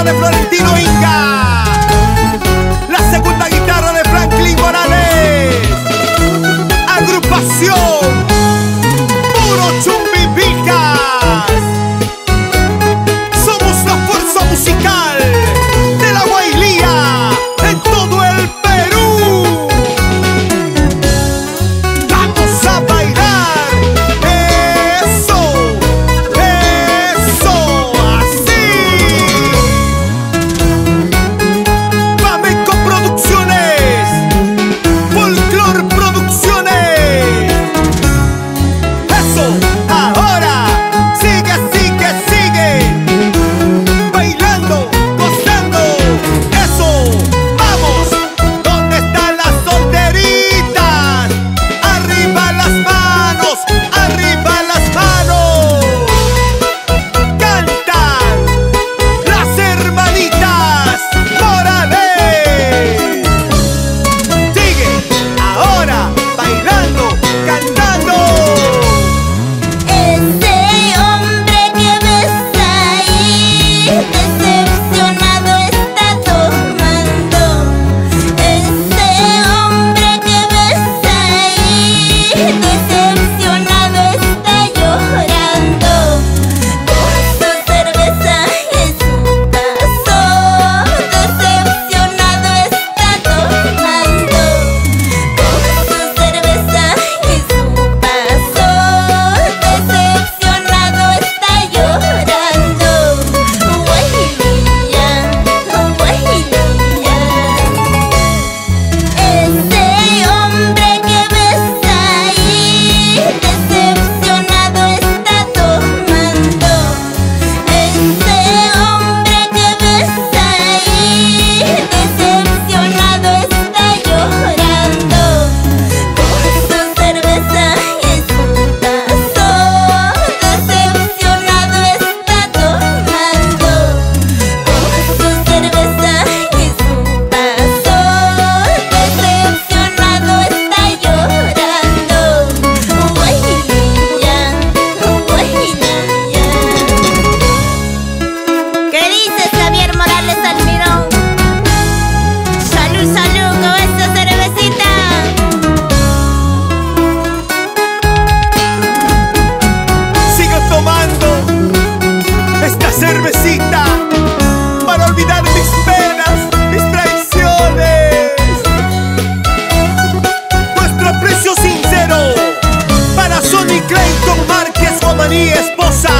de Florentino Inca, la segunda guitarra de Franklin Morales, agrupación Puro Chumbipicas. Somos la fuerza musical de la Guailía en todo el Perú. Vamos a bailar, eso, así. Flamenco Producciones, Folklore Producciones. Eso, ahora, sigue, sigue, sigue, bailando, gozando. Eso, vamos, ¿dónde están las solteritas? Arriba las manos, arriba las manos. Cantan las hermanitas Morales. Sigue, ahora, bailando, cantando. Ese hombre que ves ahí, decepcionado está tomando. Ese hombre que ves ahí, decepcionado está llorando. Con su cerveza y su vaso, decepcionado está tomando. Con su cerveza y su vaso, decepcionado está llorando. Guajilía, guajilía. Ese hombre que ves ahí, decepcionado está tomando. Ese hombre que ves ahí, decepcionado está llorando. Con su cerveza y su vaso, decepcionado está tomando. Con su cerveza y su vaso, decepcionado está llorando. Guajilía, guajilía. ¿Qué dices, Javier Morales Almirón? Salud, salud con esta cervecita. Sigo tomando esta cervecita para olvidar mis penas, mis traiciones. Nuestro aprecio sincero para Sonny Clayton Márquez Guamaní, esposa.